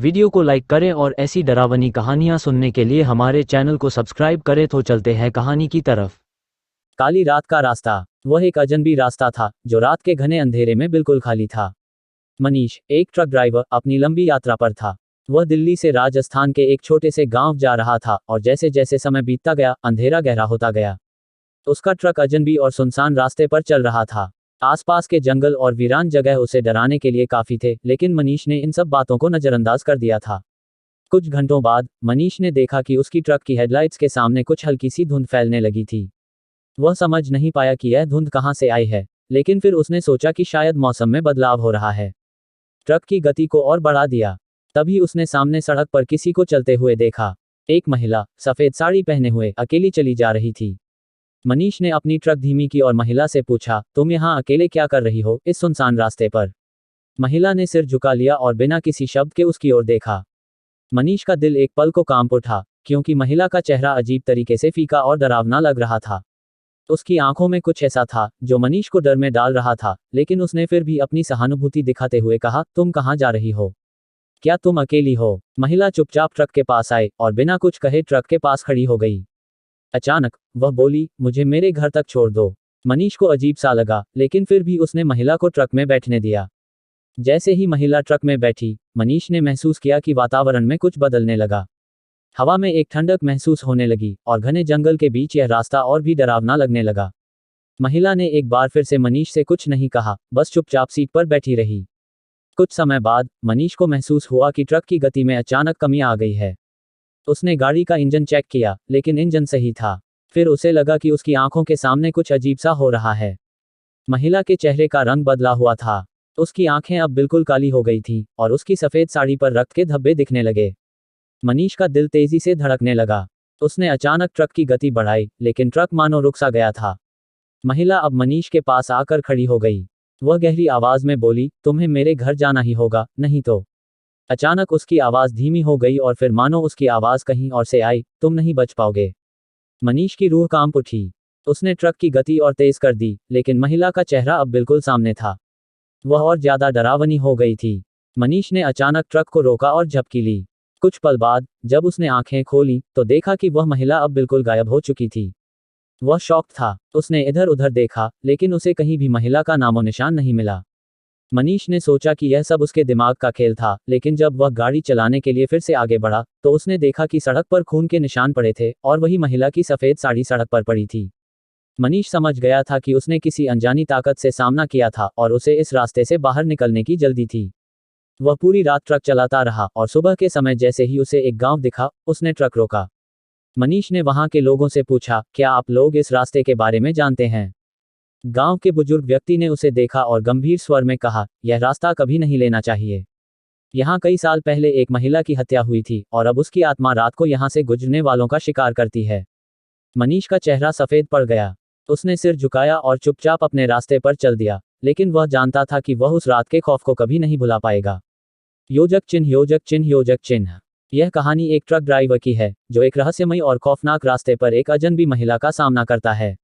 Video को like करें और ऐसी डरावनी कहानियां सुनने के लिए हमारे चैनल को सब्सक्राइब करें। तो चलते हैं कहानी की तरफ। काली रात का रास्ता। वह एक अजनबी रास्ता था जो रात के घने अंधेरे में बिल्कुल खाली था। मनीष, एक ट्रक ड्राइवर, अपनी लंबी यात्रा पर था। वह दिल्ली से राजस्थान के एक छोटे से गांव जा रहा था और जैसे जैसे समय बीतता गया अंधेरा गहरा होता गया। उसका ट्रक अजनबी और सुनसान रास्ते पर चल रहा था। आसपास के जंगल और वीरान जगह उसे डराने के लिए काफी थे, लेकिन मनीष ने इन सब बातों को नजरअंदाज कर दिया था। कुछ घंटों बाद मनीष ने देखा कि उसकी ट्रक की हेडलाइट्स के सामने कुछ हल्की सी धुंध फैलने लगी थी। वह समझ नहीं पाया कि यह धुंध कहां से आई है, लेकिन फिर उसने सोचा कि शायद मौसम में बदलाव हो रहा है। ट्रक की गति को और बढ़ा दिया। तभी उसने सामने सड़क पर किसी को चलते हुए देखा। एक महिला सफेद साड़ी पहने हुए अकेली चली जा रही थी। मनीष ने अपनी ट्रक धीमी की और महिला से पूछा, तुम यहाँ अकेले क्या कर रही हो इस सुनसान रास्ते पर? महिला ने सिर झुका लिया और बिना किसी शब्द के उसकी ओर देखा। मनीष का दिल एक पल को कांप उठा, क्योंकि महिला का चेहरा अजीब तरीके से फीका और डरावना लग रहा था। उसकी आंखों में कुछ ऐसा था जो मनीष को डर में डाल रहा था, लेकिन उसने फिर भी अपनी सहानुभूति दिखाते हुए कहा, तुम कहाँ जा रही हो? क्या तुम अकेली हो? महिला चुपचाप ट्रक के पास आई और बिना कुछ कहे ट्रक के पास खड़ी हो गई। अचानक वह बोली, मुझे मेरे घर तक छोड़ दो। मनीष को अजीब सा लगा, लेकिन फिर भी उसने महिला को ट्रक में बैठने दिया। जैसे ही महिला ट्रक में बैठी, मनीष ने महसूस किया कि वातावरण में कुछ बदलने लगा। हवा में एक ठंडक महसूस होने लगी और घने जंगल के बीच यह रास्ता और भी डरावना लगने लगा। महिला ने एक बार फिर से मनीष से कुछ नहीं कहा, बस चुपचाप सीट पर बैठी रही। कुछ समय बाद मनीष को महसूस हुआ कि ट्रक की गति में अचानक कमी आ गई है। उसने गाड़ी का इंजन चेक किया, लेकिन इंजन सही था। फिर उसे लगा कि उसकी आंखों के सामने कुछ अजीब सा हो रहा है। महिला के चेहरे का रंग बदला हुआ था। उसकी आंखें अब बिल्कुल काली हो गई थीं और उसकी सफेद साड़ी पर रक्त के धब्बे दिखने लगे। मनीष का दिल तेजी से धड़कने लगा। उसने अचानक ट्रक की गति बढ़ाई, लेकिन ट्रक मानो रुक सा गया था। महिला अब मनीष के पास आकर खड़ी हो गई। वह गहरी आवाज में बोली, तुम्हें मेरे घर जाना ही होगा, नहीं तो। अचानक उसकी आवाज धीमी हो गई और फिर मानो उसकी आवाज कहीं और से आई, तुम नहीं बच पाओगे। मनीष की रूह कांप उठी। उसने ट्रक की गति और तेज कर दी, लेकिन महिला का चेहरा अब बिल्कुल सामने था। वह और ज्यादा डरावनी हो गई थी। मनीष ने अचानक ट्रक को रोका और झपकी ली। कुछ पल बाद जब उसने आंखें खोली तो देखा कि वह महिला अब बिल्कुल गायब हो चुकी थी। वह शॉक्ड था। उसने इधर उधर देखा, लेकिन उसे कहीं भी महिला का नामो निशान नहीं मिला। मनीष ने सोचा कि यह सब उसके दिमाग का खेल था, लेकिन जब वह गाड़ी चलाने के लिए फिर से आगे बढ़ा तो उसने देखा कि सड़क पर खून के निशान पड़े थे और वही महिला की सफेद साड़ी सड़क पर पड़ी थी। मनीष समझ गया था कि उसने किसी अनजानी ताकत से सामना किया था और उसे इस रास्ते से बाहर निकलने की जल्दी थी। वह पूरी रात ट्रक चलाता रहा और सुबह के समय जैसे ही उसे एक गांव दिखा, उसने ट्रक रोका। मनीष ने वहां के लोगों से पूछा, क्या आप लोग इस रास्ते के बारे में जानते हैं? गांव के बुजुर्ग व्यक्ति ने उसे देखा और गंभीर स्वर में कहा, यह रास्ता कभी नहीं लेना चाहिए। यहाँ कई साल पहले एक महिला की हत्या हुई थी और अब उसकी आत्मा रात को यहाँ से गुजरने वालों का शिकार करती है। मनीष का चेहरा सफेद पड़ गया। उसने सिर झुकाया और चुपचाप अपने रास्ते पर चल दिया, लेकिन वह जानता था कि वह उस रात के खौफ को कभी नहीं भुला पाएगा। योजक चिन्ह, योजक चिन्ह, योजक चिन्ह। यह कहानी एक ट्रक ड्राइवर की है जो एक रहस्यमयी और खौफनाक रास्ते पर एक अजनबी महिला का सामना करता है।